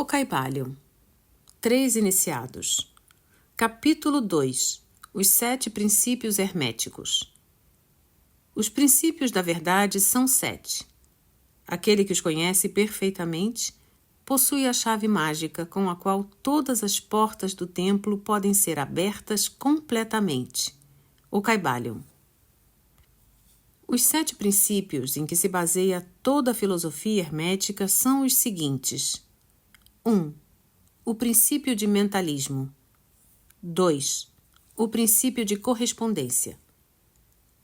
O Kybalion. 3 iniciados. Capítulo 2. Os 7 princípios herméticos. Os princípios da verdade são 7. Aquele que os conhece perfeitamente possui a chave mágica com a qual todas as portas do templo podem ser abertas completamente. O Kybalion. Os 7 princípios em que se baseia toda a filosofia hermética são os seguintes. 1. O princípio de mentalismo. 2. O princípio de correspondência.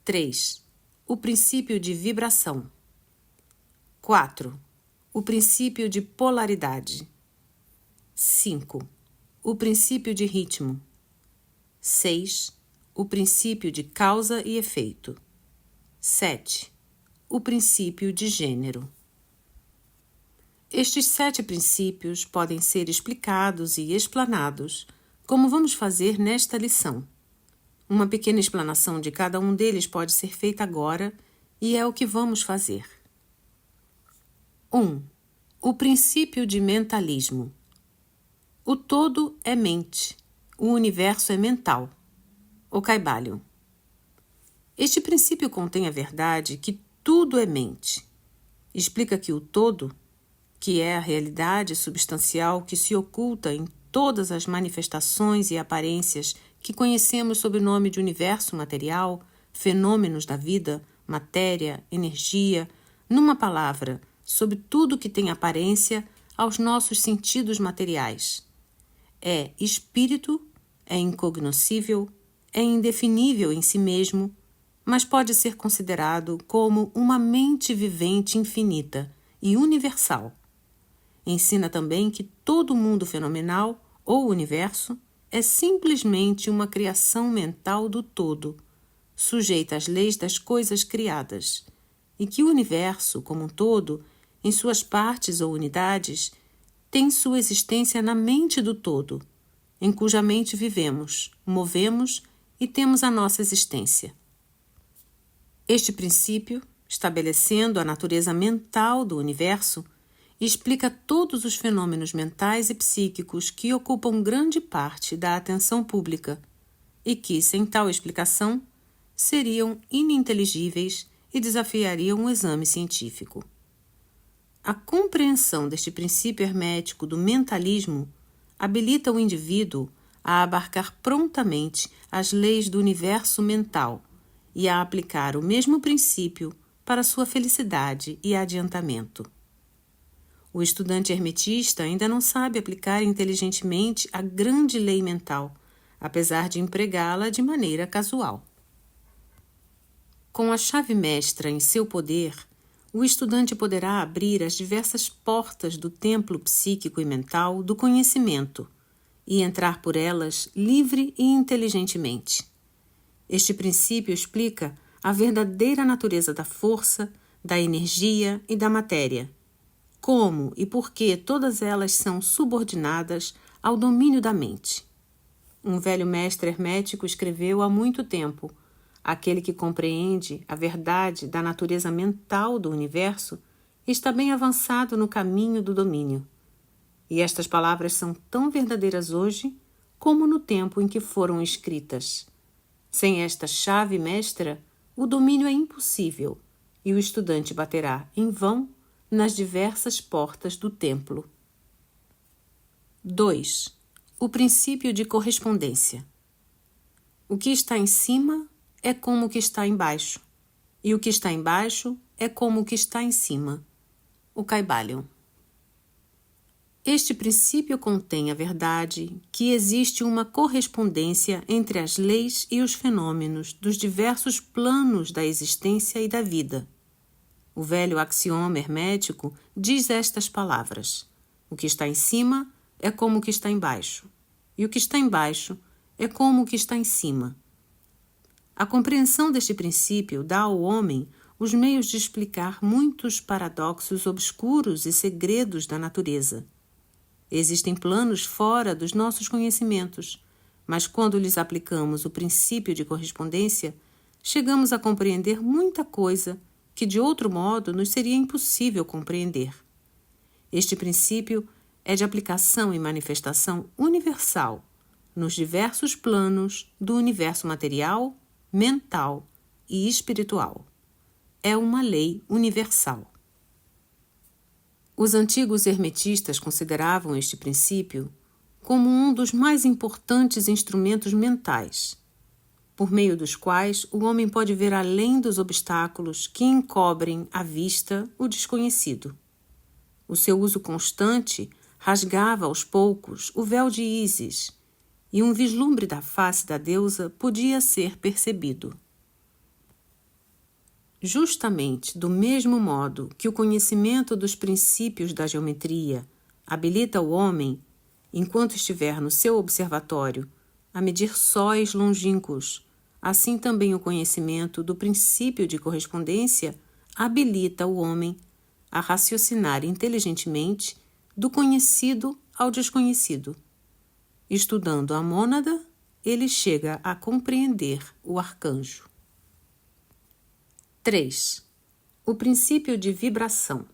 3. O princípio de vibração. 4. O princípio de polaridade. 5. O princípio de ritmo. 6. O princípio de causa e efeito. 7. O princípio de gênero. Estes 7 princípios podem ser explicados e explanados, como vamos fazer nesta lição. Uma pequena explanação de cada um deles pode ser feita agora, e é o que vamos fazer. 1. O princípio de mentalismo. O todo é mente, o universo é mental. O Kybalion. Este princípio contém a verdade que tudo é mente. Explica que o todo, que é a realidade substancial que se oculta em todas as manifestações e aparências que conhecemos sob o nome de universo material, fenômenos da vida, matéria, energia, numa palavra, sobre tudo que tem aparência aos nossos sentidos materiais. É espírito, é incognoscível, é indefinível em si mesmo, mas pode ser considerado como uma mente vivente infinita e universal. Ensina também que todo mundo fenomenal, ou universo, é simplesmente uma criação mental do todo, sujeita às leis das coisas criadas, e que o universo, como um todo, em suas partes ou unidades, tem sua existência na mente do todo, em cuja mente vivemos, movemos e temos a nossa existência. Este princípio, estabelecendo a natureza mental do universo, explica todos os fenômenos mentais e psíquicos que ocupam grande parte da atenção pública e que, sem tal explicação, seriam ininteligíveis e desafiariam o exame científico. A compreensão deste princípio hermético do mentalismo habilita o indivíduo a abarcar prontamente as leis do universo mental e a aplicar o mesmo princípio para sua felicidade e adiantamento. O estudante hermetista ainda não sabe aplicar inteligentemente a grande lei mental, apesar de empregá-la de maneira casual. Com a chave mestra em seu poder, o estudante poderá abrir as diversas portas do templo psíquico e mental do conhecimento e entrar por elas livre e inteligentemente. Este princípio explica a verdadeira natureza da força, da energia e da matéria, como e por que todas elas são subordinadas ao domínio da mente. Um velho mestre hermético escreveu há muito tempo: aquele que compreende a verdade da natureza mental do universo está bem avançado no caminho do domínio. E estas palavras são tão verdadeiras hoje como no tempo em que foram escritas. Sem esta chave mestra, o domínio é impossível e o estudante baterá em vão nas diversas portas do templo. 2. O princípio de correspondência. O que está em cima é como o que está embaixo, e o que está embaixo é como o que está em cima. O Kybalion. Este princípio contém a verdade que existe uma correspondência entre as leis e os fenômenos dos diversos planos da existência e da vida. O velho axioma hermético diz estas palavras: o que está em cima é como o que está embaixo, e o que está embaixo é como o que está em cima. A compreensão deste princípio dá ao homem os meios de explicar muitos paradoxos obscuros e segredos da natureza. Existem planos fora dos nossos conhecimentos, mas quando lhes aplicamos o princípio de correspondência, chegamos a compreender muita coisa que de outro modo nos seria impossível compreender. Este princípio é de aplicação e manifestação universal nos diversos planos do universo material, mental e espiritual. É uma lei universal. Os antigos hermetistas consideravam este princípio como um dos mais importantes instrumentos mentais, por meio dos quais o homem pode ver além dos obstáculos que encobrem à vista o desconhecido. O seu uso constante rasgava aos poucos o véu de Ísis, e um vislumbre da face da deusa podia ser percebido. Justamente do mesmo modo que o conhecimento dos princípios da geometria habilita o homem, enquanto estiver no seu observatório, a medir sóis longínquos, assim também o conhecimento do princípio de correspondência habilita o homem a raciocinar inteligentemente do conhecido ao desconhecido. Estudando a mônada, ele chega a compreender o arcanjo. 3. O princípio de vibração.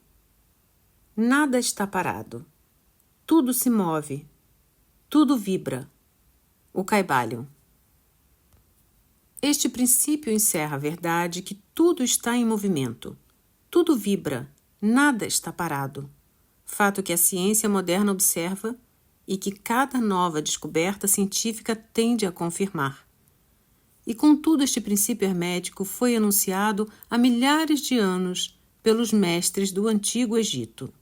Nada está parado. Tudo se move. Tudo vibra. O Kybalion. Este princípio encerra a verdade que tudo está em movimento. Tudo vibra. Nada está parado. Fato que a ciência moderna observa e que cada nova descoberta científica tende a confirmar. E contudo este princípio hermético foi anunciado há milhares de anos pelos mestres do Antigo Egito.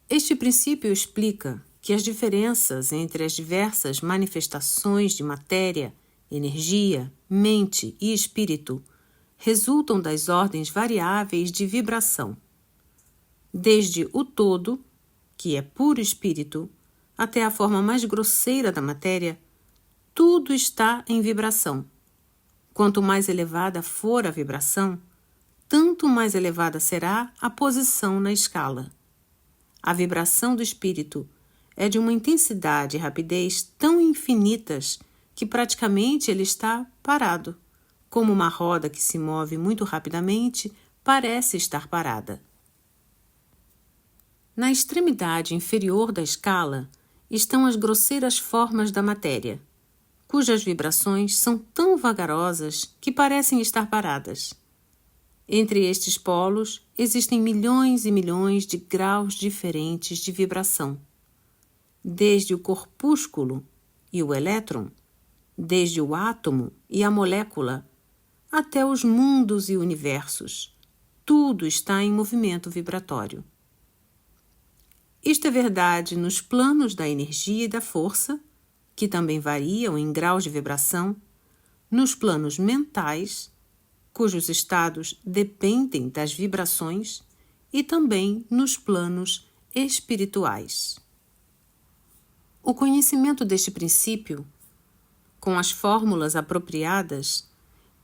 Este princípio explica que as diferenças entre as diversas manifestações de matéria, energia, mente e espírito resultam das ordens variáveis de vibração. Desde o todo, que é puro espírito, até a forma mais grosseira da matéria, tudo está em vibração. Quanto mais elevada for a vibração, tanto mais elevada será a posição na escala. A vibração do espírito é de uma intensidade e rapidez tão infinitas que praticamente ele está parado, como uma roda que se move muito rapidamente parece estar parada. Na extremidade inferior da escala estão as grosseiras formas da matéria, cujas vibrações são tão vagarosas que parecem estar paradas. Entre estes polos existem milhões e milhões de graus diferentes de vibração, desde o corpúsculo e o elétron, desde o átomo e a molécula, até os mundos e universos. Tudo está em movimento vibratório. Isto é verdade nos planos da energia e da força, que também variam em graus de vibração, nos planos mentais, cujos estados dependem das vibrações, e também nos planos espirituais. O conhecimento deste princípio, com as fórmulas apropriadas,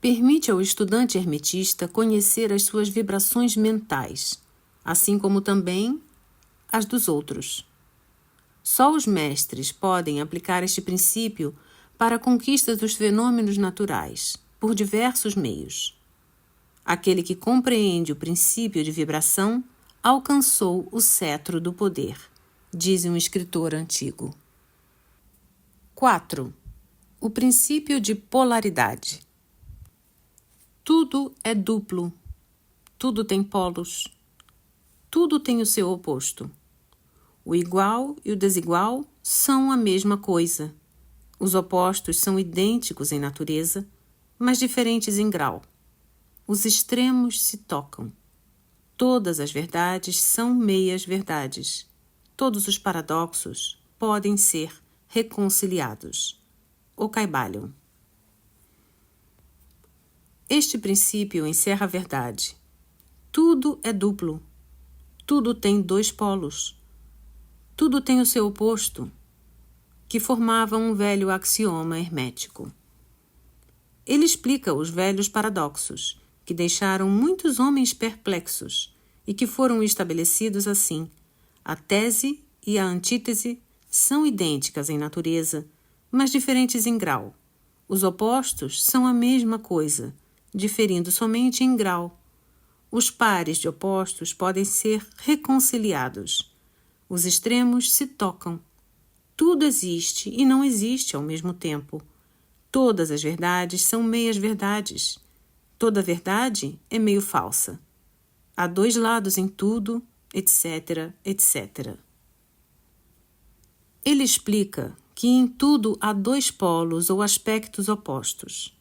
permite ao estudante hermetista conhecer as suas vibrações mentais, assim como também as dos outros. Só os mestres podem aplicar este princípio para a conquista dos fenômenos naturais, por diversos meios. Aquele que compreende o princípio de vibração alcançou o cetro do poder, diz um escritor antigo. 4. O princípio de polaridade. Tudo é duplo, tudo tem polos, tudo tem o seu oposto. O igual e o desigual são a mesma coisa. Os opostos são idênticos em natureza, mas diferentes em grau. Os extremos se tocam. Todas as verdades são meias-verdades. Todos os paradoxos podem ser reconciliados. O Kybalion. Este princípio encerra a verdade. Tudo é duplo. Tudo tem dois polos. Tudo tem o seu oposto, que formava um velho axioma hermético. Ele explica os velhos paradoxos, que deixaram muitos homens perplexos e que foram estabelecidos assim. A tese e a antítese são idênticas em natureza, mas diferentes em grau. Os opostos são a mesma coisa, diferindo somente em grau. Os pares de opostos podem ser reconciliados, Os extremos se tocam. Tudo existe e não existe ao mesmo tempo. Todas as verdades são meias-verdades. Toda verdade é meio falsa. Há dois lados em tudo, etc, etc. Ele explica que em tudo há dois polos ou aspectos opostos,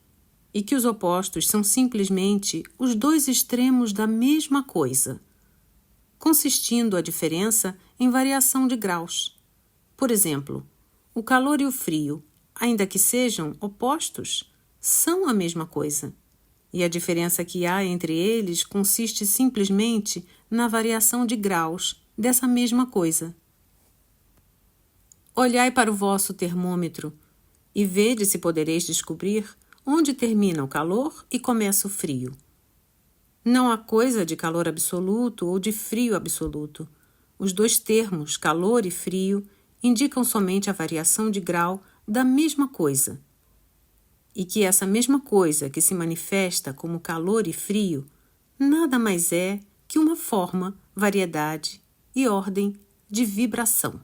e que os opostos são simplesmente os dois extremos da mesma coisa, consistindo a diferença em variação de graus. Por exemplo, o calor e o frio, ainda que sejam opostos, são a mesma coisa. E a diferença que há entre eles consiste simplesmente na variação de graus dessa mesma coisa. Olhai para o vosso termômetro e vede se podereis descobrir onde termina o calor e começa o frio. Não há coisa de calor absoluto ou de frio absoluto. Os dois termos, calor e frio, indicam somente a variação de grau da mesma coisa. E que essa mesma coisa que se manifesta como calor e frio nada mais é que uma forma, variedade e ordem de vibração.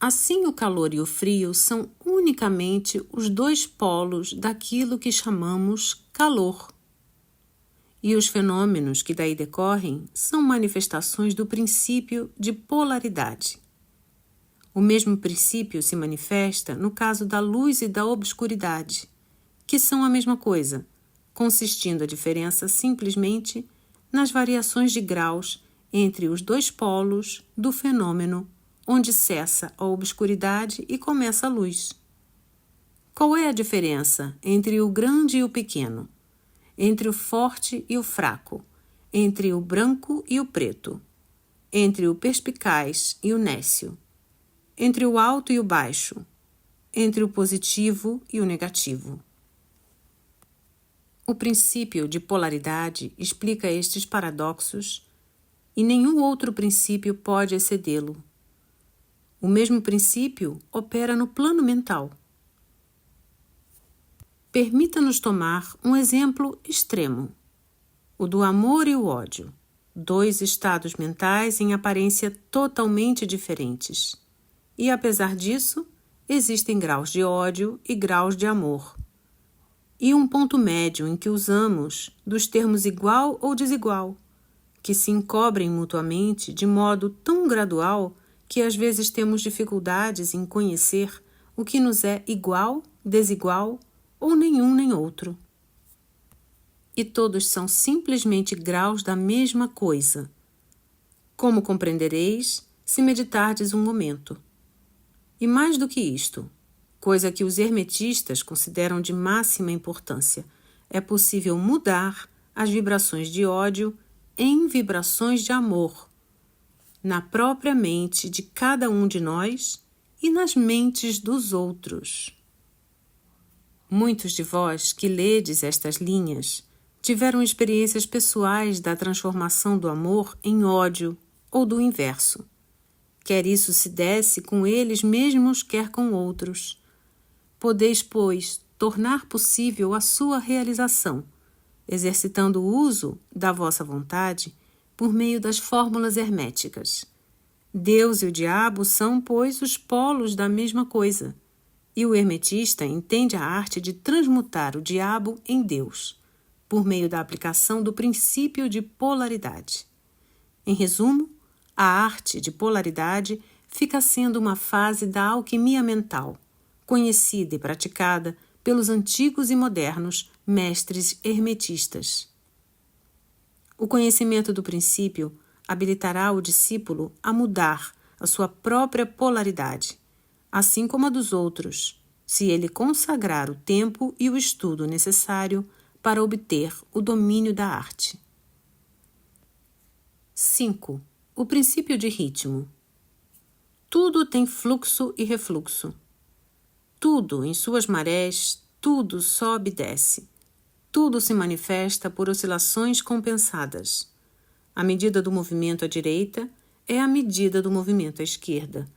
Assim, o calor e o frio são unicamente os dois polos daquilo que chamamos calor. E os fenômenos que daí decorrem são manifestações do princípio de polaridade. O mesmo princípio se manifesta no caso da luz e da obscuridade, que são a mesma coisa, consistindo a diferença simplesmente nas variações de graus entre os dois polos do fenômeno, onde cessa a obscuridade e começa a luz. Qual é a diferença entre o grande e o pequeno, entre o forte e o fraco, entre o branco e o preto, entre o perspicaz e o nécio, entre o alto e o baixo, entre o positivo e o negativo? O princípio de polaridade explica estes paradoxos e nenhum outro princípio pode excedê-lo. O mesmo princípio opera no plano mental. Permita-nos tomar um exemplo extremo, o do amor e o ódio, dois estados mentais em aparência totalmente diferentes. E, apesar disso, existem graus de ódio e graus de amor. E um ponto médio em que usamos dos termos igual ou desigual, que se encobrem mutuamente de modo tão gradual que às vezes temos dificuldades em conhecer o que nos é igual, desigual ou nenhum nem outro. E todos são simplesmente graus da mesma coisa, como compreendereis se meditardes um momento. E mais do que isto, coisa que os hermetistas consideram de máxima importância, é possível mudar as vibrações de ódio em vibrações de amor, na própria mente de cada um de nós e nas mentes dos outros. Muitos de vós que ledes estas linhas tiveram experiências pessoais da transformação do amor em ódio ou do inverso. Quer isso se desse com eles mesmos, quer com outros. Podeis, pois, tornar possível a sua realização, exercitando o uso da vossa vontade por meio das fórmulas herméticas. Deus e o diabo são, pois, os polos da mesma coisa, e o hermetista entende a arte de transmutar o diabo em Deus, por meio da aplicação do princípio de polaridade. Em resumo, a arte de polaridade fica sendo uma fase da alquimia mental, conhecida e praticada pelos antigos e modernos mestres hermetistas. O conhecimento do princípio habilitará o discípulo a mudar a sua própria polaridade, assim como a dos outros, se ele consagrar o tempo e o estudo necessário para obter o domínio da arte. 5. O princípio de ritmo. Tudo tem fluxo e refluxo. Tudo em suas marés, tudo sobe e desce. Tudo se manifesta por oscilações compensadas. A medida do movimento à direita é a medida do movimento à esquerda.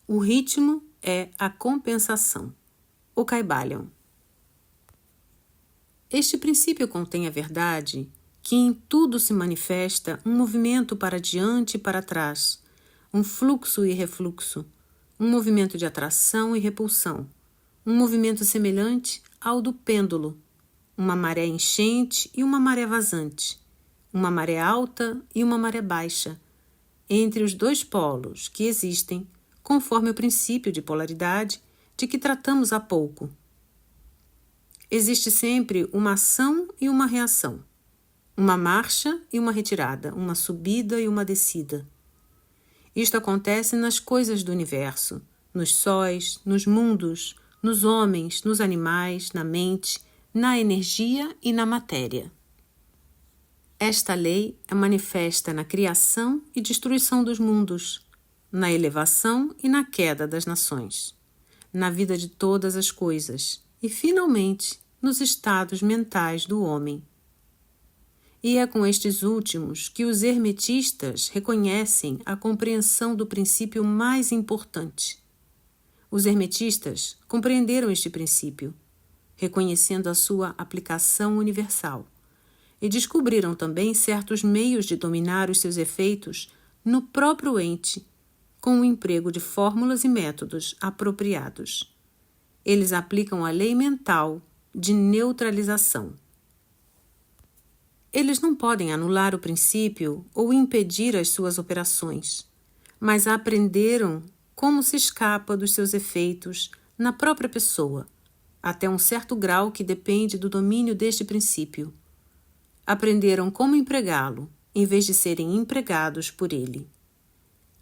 O ritmo é a compensação. O Kybalion. Este princípio contém a verdade que em tudo se manifesta um movimento para diante e para trás, um fluxo e refluxo, um movimento de atração e repulsão, um movimento semelhante ao do pêndulo, uma maré enchente e uma maré vazante, uma maré alta e uma maré baixa, entre os dois polos que existem, conforme o princípio de polaridade de que tratamos há pouco. Existe sempre uma ação e uma reação, uma marcha e uma retirada, uma subida e uma descida. Isto acontece nas coisas do universo, nos sóis, nos mundos, nos homens, nos animais, na mente, na energia e na matéria. Esta lei é manifesta na criação e destruição dos mundos, na elevação e na queda das nações, na vida de todas as coisas e, finalmente, nos estados mentais do homem. E é com estes últimos que os hermetistas reconhecem a compreensão do princípio mais importante. Os hermetistas compreenderam este princípio, reconhecendo a sua aplicação universal, e descobriram também certos meios de dominar os seus efeitos no próprio ente, com o emprego de fórmulas e métodos apropriados. Eles aplicam a lei mental de neutralização. Eles não podem anular o princípio ou impedir as suas operações, mas aprenderam como se escapa dos seus efeitos na própria pessoa, até um certo grau que depende do domínio deste princípio. Aprenderam como empregá-lo, em vez de serem empregados por ele.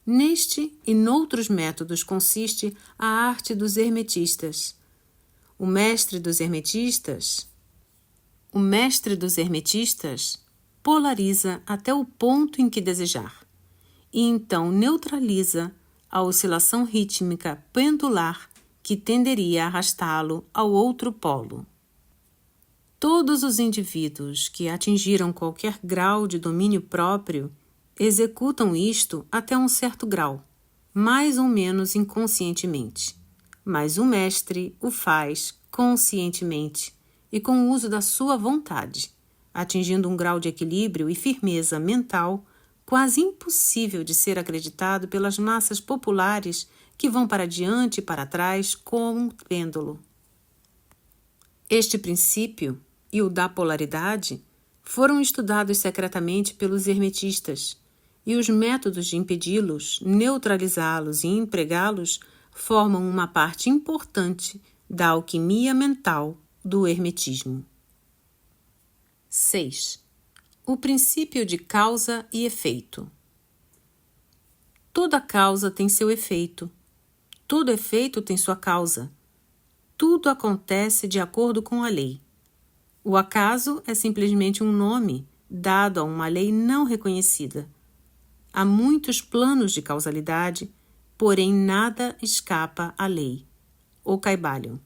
Neste e noutros métodos consiste a arte dos hermetistas. O mestre dos hermetistas polariza até o ponto em que desejar, e então neutraliza a oscilação rítmica pendular que tenderia a arrastá-lo ao outro polo. Todos os indivíduos que atingiram qualquer grau de domínio próprio executam isto até um certo grau, mais ou menos inconscientemente, mas o mestre o faz conscientemente e com o uso da sua vontade, atingindo um grau de equilíbrio e firmeza mental quase impossível de ser acreditado pelas massas populares que vão para diante e para trás como um pêndulo. Este princípio e o da polaridade foram estudados secretamente pelos hermetistas, e os métodos de impedi-los, neutralizá-los e empregá-los formam uma parte importante da alquimia mental do hermetismo. 6. O princípio de causa e efeito. Toda causa tem seu efeito. Todo efeito tem sua causa. Tudo acontece de acordo com a lei. O acaso é simplesmente um nome dado a uma lei não reconhecida. Há muitos planos de causalidade, porém nada escapa à lei. O Kybalion.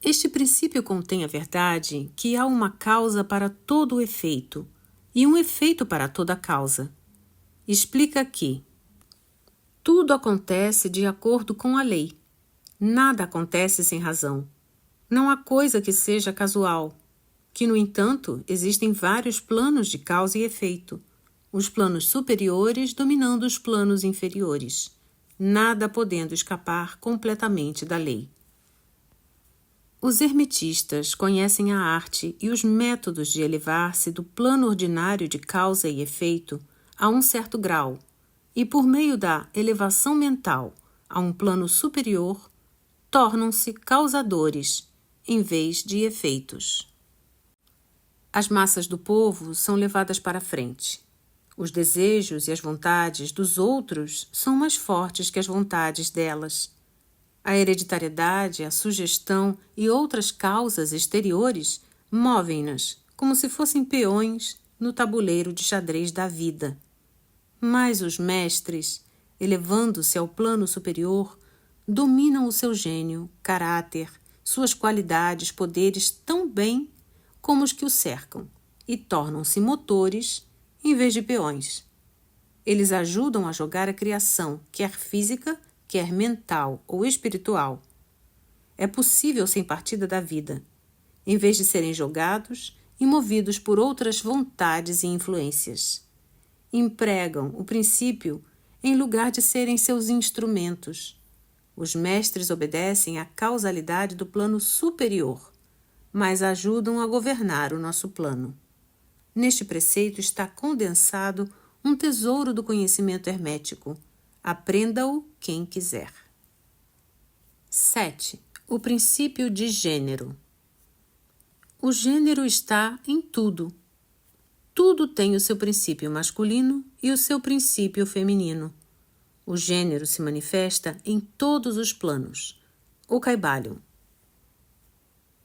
Este princípio contém a verdade que há uma causa para todo o efeito e um efeito para toda a causa. Explica que tudo acontece de acordo com a lei. Nada acontece sem razão. Não há coisa que seja casual, que, no entanto, existem vários planos de causa e efeito, os planos superiores dominando os planos inferiores, nada podendo escapar completamente da lei. Os hermetistas conhecem a arte e os métodos de elevar-se do plano ordinário de causa e efeito a um certo grau, e por meio da elevação mental a um plano superior, tornam-se causadores em vez de efeitos. As massas do povo são levadas para frente. Os desejos e as vontades dos outros são mais fortes que as vontades delas. A hereditariedade, a sugestão e outras causas exteriores movem-nas como se fossem peões no tabuleiro de xadrez da vida. Mas os mestres, elevando-se ao plano superior, dominam o seu gênio, caráter, suas qualidades, poderes tão bem como os que o cercam e tornam-se motores em vez de peões. Eles ajudam a jogar a criação, quer física, quer mental ou espiritual. É possível sem partida da vida. Em vez de serem jogados, e movidos por outras vontades e influências. Empregam o princípio em lugar de serem seus instrumentos. Os mestres obedecem à causalidade do plano superior, mas ajudam a governar o nosso plano. Neste preceito está condensado um tesouro do conhecimento hermético. Aprenda-o quem quiser. 7. O princípio de gênero. O gênero está em tudo. Tudo tem o seu princípio masculino e o seu princípio feminino. O gênero se manifesta em todos os planos. O Kybalion.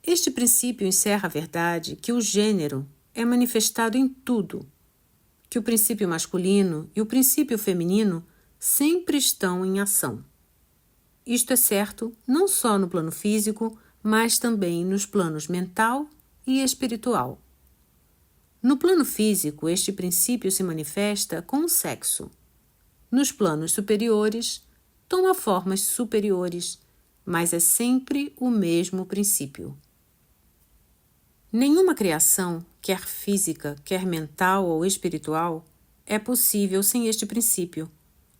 Este princípio encerra a verdade que o gênero é manifestado em tudo, que o princípio masculino e o princípio feminino sempre estão em ação. Isto é certo não só no plano físico, mas também nos planos mental e espiritual. No plano físico, este princípio se manifesta com o sexo. Nos planos superiores, toma formas superiores, mas é sempre o mesmo princípio. Nenhuma criação, quer física, quer mental ou espiritual, é possível sem este princípio.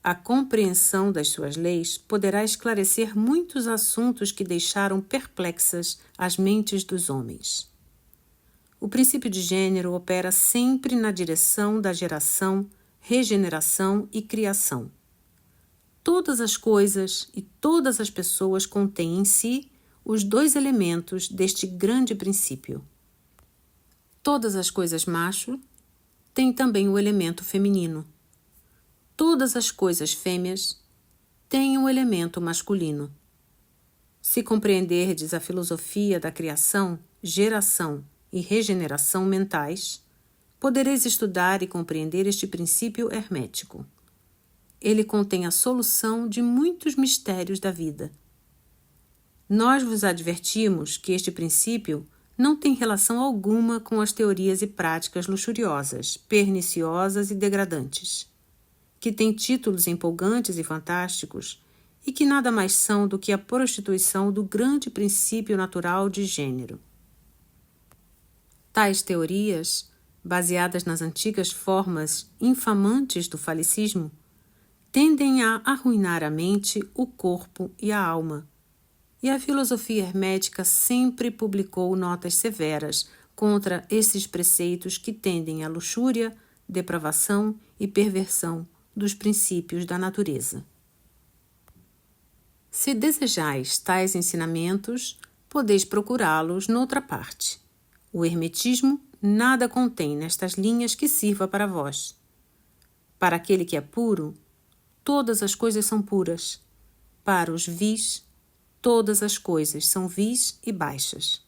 A compreensão das suas leis poderá esclarecer muitos assuntos que deixaram perplexas as mentes dos homens. O princípio de gênero opera sempre na direção da geração, regeneração e criação. Todas as coisas e todas as pessoas contêm em si os dois elementos deste grande princípio. Todas as coisas macho têm também o elemento feminino. Todas as coisas fêmeas têm o elemento masculino. Se compreenderdes a filosofia da criação, geração e regeneração mentais, podereis estudar e compreender este princípio hermético. Ele contém a solução de muitos mistérios da vida. Nós vos advertimos que este princípio não tem relação alguma com as teorias e práticas luxuriosas, perniciosas e degradantes, que têm títulos empolgantes e fantásticos e que nada mais são do que a prostituição do grande princípio natural de gênero. Tais teorias, baseadas nas antigas formas infamantes do falicismo, tendem a arruinar a mente, o corpo e a alma. E a filosofia hermética sempre publicou notas severas contra esses preceitos que tendem à luxúria, depravação e perversão dos princípios da natureza. Se desejais tais ensinamentos, podeis procurá-los noutra parte. O hermetismo nada contém nestas linhas que sirva para vós. Para aquele que é puro, todas as coisas são puras. Para os vis, todas as coisas são vis e baixas.